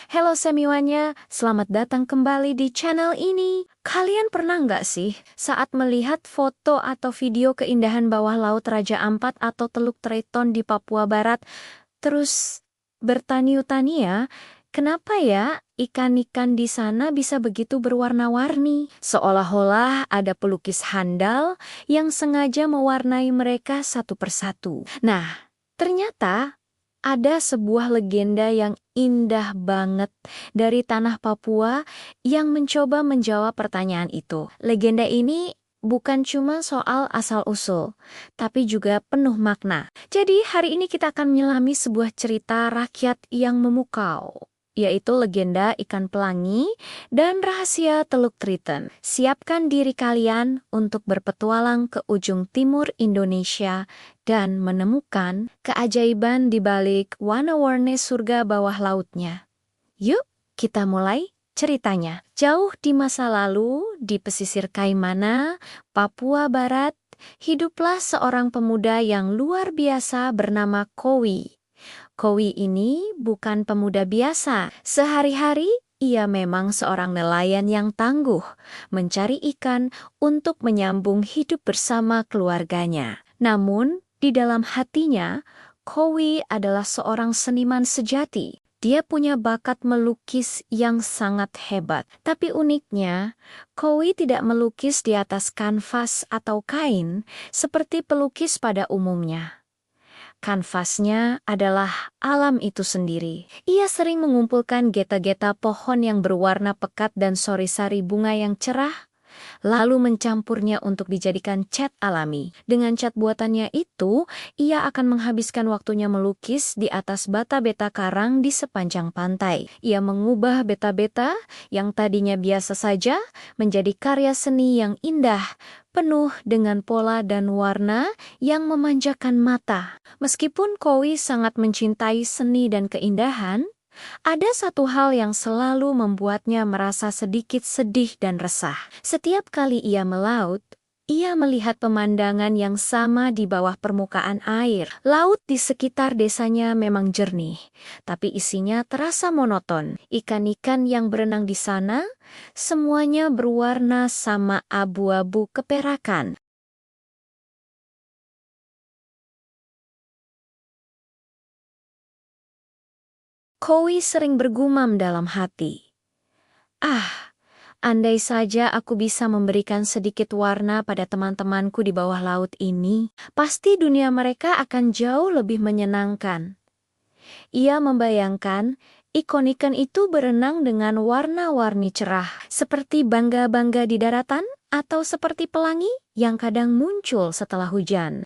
Halo semiwanya, selamat datang kembali di channel ini. Kalian pernah nggak sih saat melihat foto atau video keindahan bawah laut Raja Ampat atau Teluk Triton di Papua Barat, terus bertanya-tanya, kenapa ya ikan-ikan di sana bisa begitu berwarna-warni? Seolah-olah ada pelukis handal yang sengaja mewarnai mereka satu persatu. Nah, ternyata ada sebuah legenda yang indah banget dari tanah Papua yang mencoba menjawab pertanyaan itu. Legenda ini bukan cuma soal asal-usul, tapi juga penuh makna. Jadi hari ini kita akan menyelami sebuah cerita rakyat yang memukau, yaitu legenda ikan pelangi dan rahasia Teluk Triton. Siapkan diri kalian untuk berpetualang ke ujung timur Indonesia dan menemukan keajaiban di balik warna-warni surga bawah lautnya. Yuk, kita mulai ceritanya. Jauh di masa lalu, di pesisir Kaimana, Papua Barat, hiduplah seorang pemuda yang luar biasa bernama Kowi. Kowi ini bukan pemuda biasa. Sehari-hari, ia memang seorang nelayan yang tangguh, mencari ikan untuk menyambung hidup bersama keluarganya. Namun, di dalam hatinya, Kowi adalah seorang seniman sejati. Dia punya bakat melukis yang sangat hebat. Tapi uniknya, Kowi tidak melukis di atas kanvas atau kain seperti pelukis pada umumnya. Kanvasnya adalah alam itu sendiri. Ia sering mengumpulkan geta-geta pohon yang berwarna pekat dan sori-sari bunga yang cerah, lalu mencampurnya untuk dijadikan cat alami. Dengan cat buatannya itu, ia akan menghabiskan waktunya melukis di atas bata-beta karang di sepanjang pantai. Ia mengubah beta-beta yang tadinya biasa saja menjadi karya seni yang indah, penuh dengan pola dan warna yang memanjakan mata. Meskipun Kowi sangat mencintai seni dan keindahan, ada satu hal yang selalu membuatnya merasa sedikit sedih dan resah. Setiap kali ia melaut, ia melihat pemandangan yang sama di bawah permukaan air. Laut di sekitar desanya memang jernih, tapi isinya terasa monoton. Ikan-ikan yang berenang di sana, semuanya berwarna sama abu-abu keperakan. Kowi sering bergumam dalam hati. Ah, andai saja aku bisa memberikan sedikit warna pada teman-temanku di bawah laut ini, pasti dunia mereka akan jauh lebih menyenangkan. Ia membayangkan ikan-ikan itu berenang dengan warna-warni cerah, seperti bangga-bangga di daratan atau seperti pelangi yang kadang muncul setelah hujan.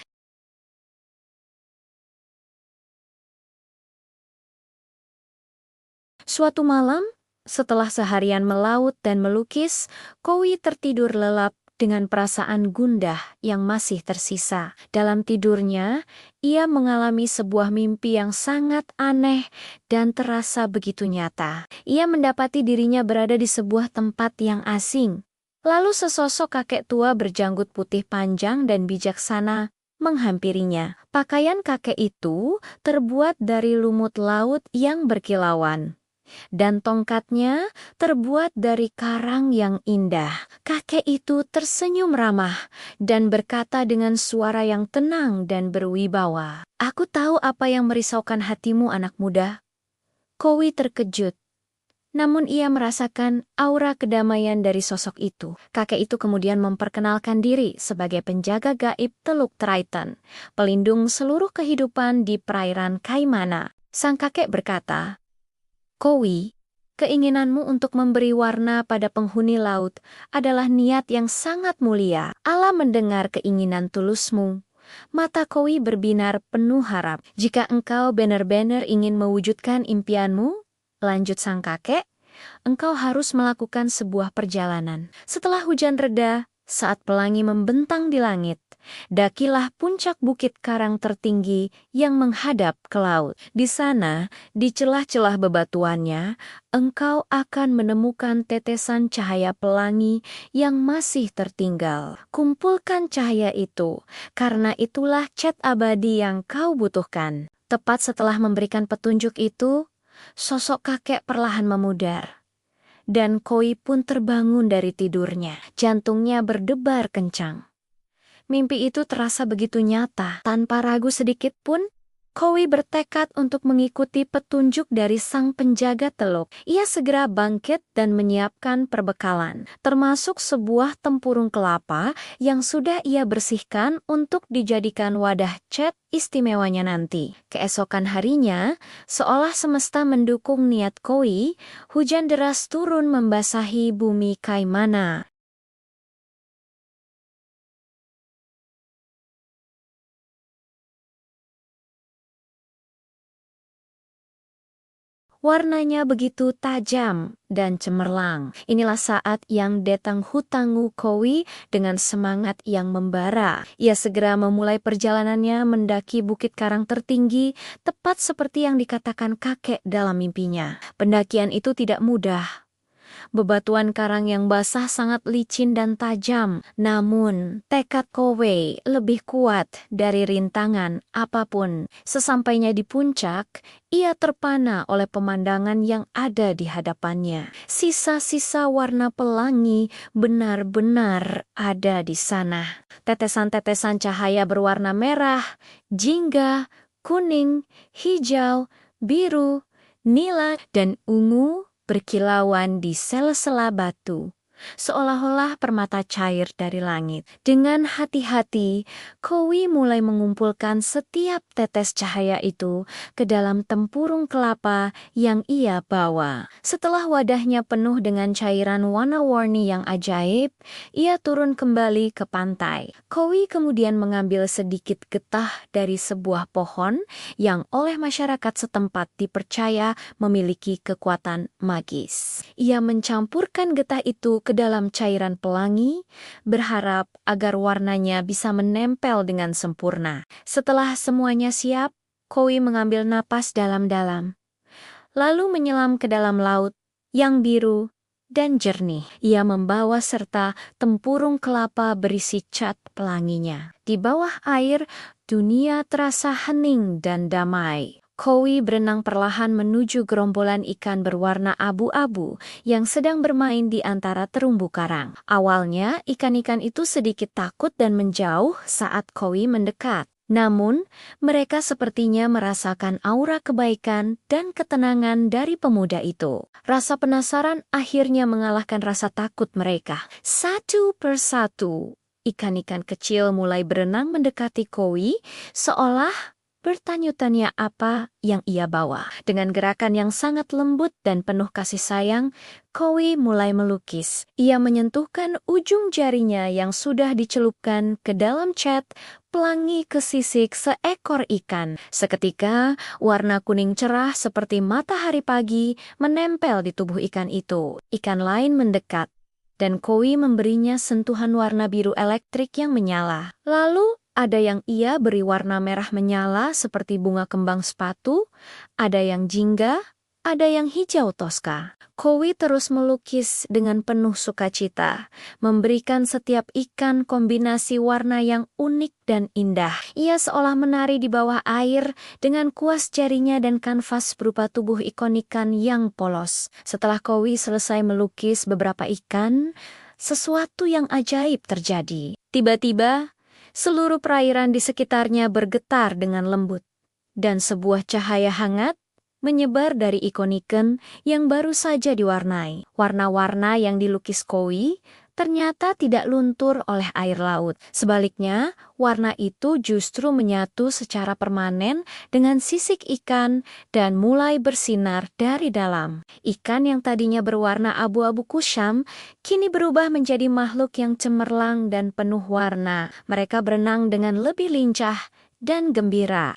Suatu malam, setelah seharian melaut dan melukis, Kowi tertidur lelap dengan perasaan gundah yang masih tersisa. Dalam tidurnya, ia mengalami sebuah mimpi yang sangat aneh dan terasa begitu nyata. Ia mendapati dirinya berada di sebuah tempat yang asing. Lalu sesosok kakek tua berjanggut putih panjang dan bijaksana menghampirinya. Pakaian kakek itu terbuat dari lumut laut yang berkilauan, dan tongkatnya terbuat dari karang yang indah. Kakek itu tersenyum ramah dan berkata dengan suara yang tenang dan berwibawa, "Aku tahu apa yang merisaukan hatimu, anak muda." Kowi terkejut, namun ia merasakan aura kedamaian dari sosok itu. Kakek itu kemudian memperkenalkan diri sebagai penjaga gaib Teluk Triton, pelindung seluruh kehidupan di perairan Kaimana. Sang kakek berkata, "Kowi, keinginanmu untuk memberi warna pada penghuni laut adalah niat yang sangat mulia. Allah mendengar keinginan tulusmu." Mata Kowi berbinar penuh harap. "Jika engkau benar-benar ingin mewujudkan impianmu," lanjut sang kakek, "engkau harus melakukan sebuah perjalanan. Setelah hujan reda, saat pelangi membentang di langit, dakilah puncak bukit karang tertinggi yang menghadap ke laut. Di sana, di celah-celah bebatuannya, engkau akan menemukan tetesan cahaya pelangi yang masih tertinggal. Kumpulkan cahaya itu, karena itulah cat abadi yang kau butuhkan." Tepat setelah memberikan petunjuk itu, Sosok kakek perlahan memudar. Dan Koi pun terbangun dari tidurnya. Jantungnya berdebar kencang. Mimpi itu terasa begitu nyata. Tanpa ragu sedikit pun, Koi bertekad untuk mengikuti petunjuk dari sang penjaga teluk. Ia segera bangkit dan menyiapkan perbekalan, termasuk sebuah tempurung kelapa yang sudah ia bersihkan untuk dijadikan wadah cat istimewanya nanti. Keesokan harinya, seolah semesta mendukung niat Koi, hujan deras turun membasahi bumi Kaimana. Warnanya begitu tajam dan cemerlang. Inilah saat yang Detang Hutangu Kowi dengan semangat yang membara. Ia segera memulai perjalanannya mendaki bukit karang tertinggi, tepat seperti yang dikatakan kakek dalam mimpinya. Pendakian itu tidak mudah. Bebatuan karang yang basah sangat licin dan tajam, namun tekad Kowe lebih kuat dari rintangan apapun. Sesampainya di puncak, ia terpana oleh pemandangan yang ada di hadapannya. Sisa-sisa warna pelangi benar-benar ada di sana. Tetesan-tetesan cahaya berwarna merah, jingga, kuning, hijau, biru, nila, dan ungu berkilauan di sela-sela batu, seolah-olah permata cair dari langit. Dengan hati-hati, Kowi mulai mengumpulkan setiap tetes cahaya itu ke dalam tempurung kelapa yang ia bawa. Setelah wadahnya penuh dengan cairan warna-warni yang ajaib, ia turun kembali ke pantai. Kowi kemudian mengambil sedikit getah dari sebuah pohon yang oleh masyarakat setempat dipercaya memiliki kekuatan magis. Ia mencampurkan getah itu ke dalam cairan pelangi, berharap agar warnanya bisa menempel dengan sempurna. Setelah semuanya siap, Koi mengambil napas dalam-dalam, lalu menyelam ke dalam laut yang biru dan jernih. Ia membawa serta tempurung kelapa berisi cat pelanginya. Di bawah air, dunia terasa hening dan damai. Koi berenang perlahan menuju gerombolan ikan berwarna abu-abu yang sedang bermain di antara terumbu karang. Awalnya, ikan-ikan itu sedikit takut dan menjauh saat Koi mendekat. Namun, mereka sepertinya merasakan aura kebaikan dan ketenangan dari pemuda itu. Rasa penasaran akhirnya mengalahkan rasa takut mereka. Satu persatu, ikan-ikan kecil mulai berenang mendekati Koi, seolah bertanya-tanya apa yang ia bawa. Dengan gerakan yang sangat lembut dan penuh kasih sayang, Koi mulai melukis. Ia menyentuhkan ujung jarinya yang sudah dicelupkan ke dalam cat pelangi ke sisik seekor ikan. Seketika, warna kuning cerah seperti matahari pagi menempel di tubuh ikan itu. Ikan lain mendekat, dan Koi memberinya sentuhan warna biru elektrik yang menyala. Lalu, ada yang ia beri warna merah menyala seperti bunga kembang sepatu, ada yang jingga, ada yang hijau toska. Koi terus melukis dengan penuh sukacita, memberikan setiap ikan kombinasi warna yang unik dan indah. Ia seolah menari di bawah air dengan kuas jarinya dan kanvas berupa tubuh ikon-ikan yang polos. Setelah Koi selesai melukis beberapa ikan, sesuatu yang ajaib terjadi. Tiba-tiba, seluruh perairan di sekitarnya bergetar dengan lembut, dan sebuah cahaya hangat menyebar dari ikon-ikon yang baru saja diwarnai. Warna-warna yang dilukis Koi ternyata tidak luntur oleh air laut. Sebaliknya, warna itu justru menyatu secara permanen dengan sisik ikan dan mulai bersinar dari dalam. Ikan yang tadinya berwarna abu-abu kusam kini berubah menjadi makhluk yang cemerlang dan penuh warna. Mereka berenang dengan lebih lincah dan gembira.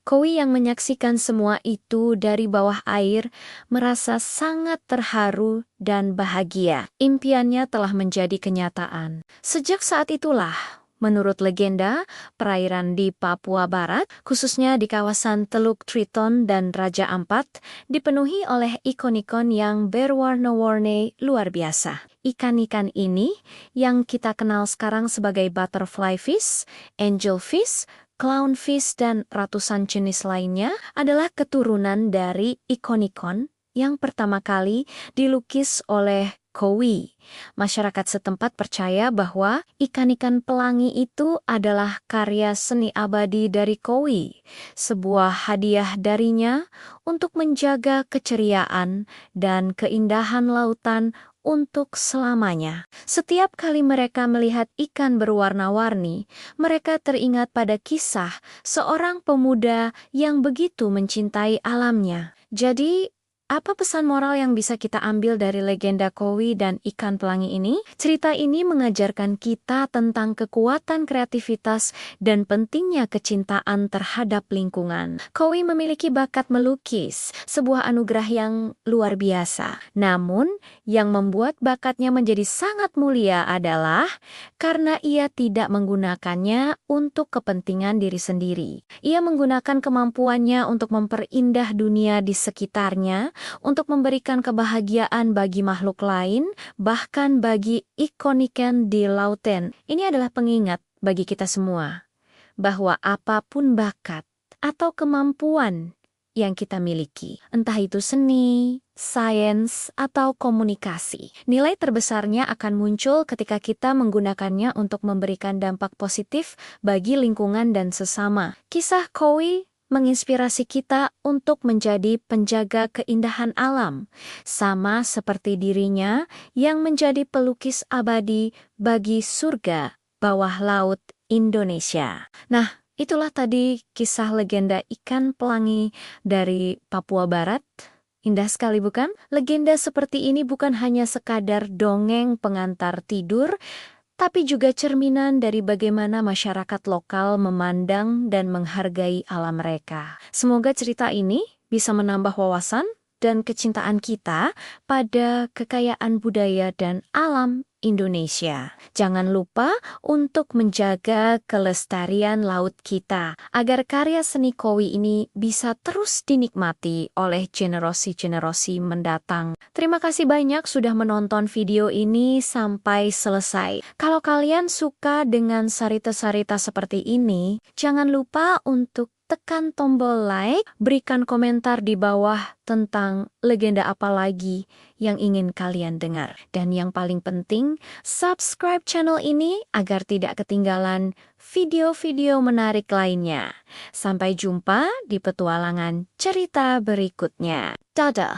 Kowi yang menyaksikan semua itu dari bawah air merasa sangat terharu dan bahagia. Impiannya telah menjadi kenyataan. Sejak saat itulah, menurut legenda, perairan di Papua Barat, khususnya di kawasan Teluk Triton dan Raja Ampat, dipenuhi oleh ikon-ikon yang berwarna-warni luar biasa. Ikan-ikan ini, yang kita kenal sekarang sebagai butterfly fish, angelfish, clownfish, dan ratusan jenis lainnya, adalah keturunan dari ikon-ikon yang pertama kali dilukis oleh Kowi. Masyarakat setempat percaya bahwa ikan-ikan pelangi itu adalah karya seni abadi dari Kowi, sebuah hadiah darinya untuk menjaga keceriaan dan keindahan lautan untuk selamanya. Setiap kali mereka melihat ikan berwarna-warni, mereka teringat pada kisah seorang pemuda yang begitu mencintai alamnya. Jadi, apa pesan moral yang bisa kita ambil dari legenda Kowi dan ikan pelangi ini? Cerita ini mengajarkan kita tentang kekuatan kreativitas dan pentingnya kecintaan terhadap lingkungan. Kowi memiliki bakat melukis, sebuah anugerah yang luar biasa. Namun, yang membuat bakatnya menjadi sangat mulia adalah karena ia tidak menggunakannya untuk kepentingan diri sendiri. Ia menggunakan kemampuannya untuk memperindah dunia di sekitarnya, untuk memberikan kebahagiaan bagi makhluk lain, bahkan bagi ikan-ikan di lautan. Ini adalah pengingat bagi kita semua, bahwa apapun bakat atau kemampuan yang kita miliki, entah itu seni, sains, atau komunikasi, nilai terbesarnya akan muncul ketika kita menggunakannya untuk memberikan dampak positif bagi lingkungan dan sesama. Kisah Kowi menginspirasi kita untuk menjadi penjaga keindahan alam, sama seperti dirinya yang menjadi pelukis abadi bagi surga bawah laut Indonesia. Nah, itulah tadi kisah legenda ikan pelangi dari Papua Barat. Indah sekali bukan? Legenda seperti ini bukan hanya sekadar dongeng pengantar tidur, tapi juga cerminan dari bagaimana masyarakat lokal memandang dan menghargai alam mereka. Semoga cerita ini bisa menambah wawasan dan kecintaan kita pada kekayaan budaya dan alam Indonesia. Jangan lupa untuk menjaga kelestarian laut kita, agar karya seni Kowi ini bisa terus dinikmati oleh generasi-generasi mendatang. Terima kasih banyak sudah menonton video ini sampai selesai. Kalau kalian suka dengan sarita-sarita seperti ini, jangan lupa untuk tekan tombol like, berikan komentar di bawah tentang legenda apa lagi yang ingin kalian dengar. Dan yang paling penting, subscribe channel ini agar tidak ketinggalan video-video menarik lainnya. Sampai jumpa di petualangan cerita berikutnya. Dadah!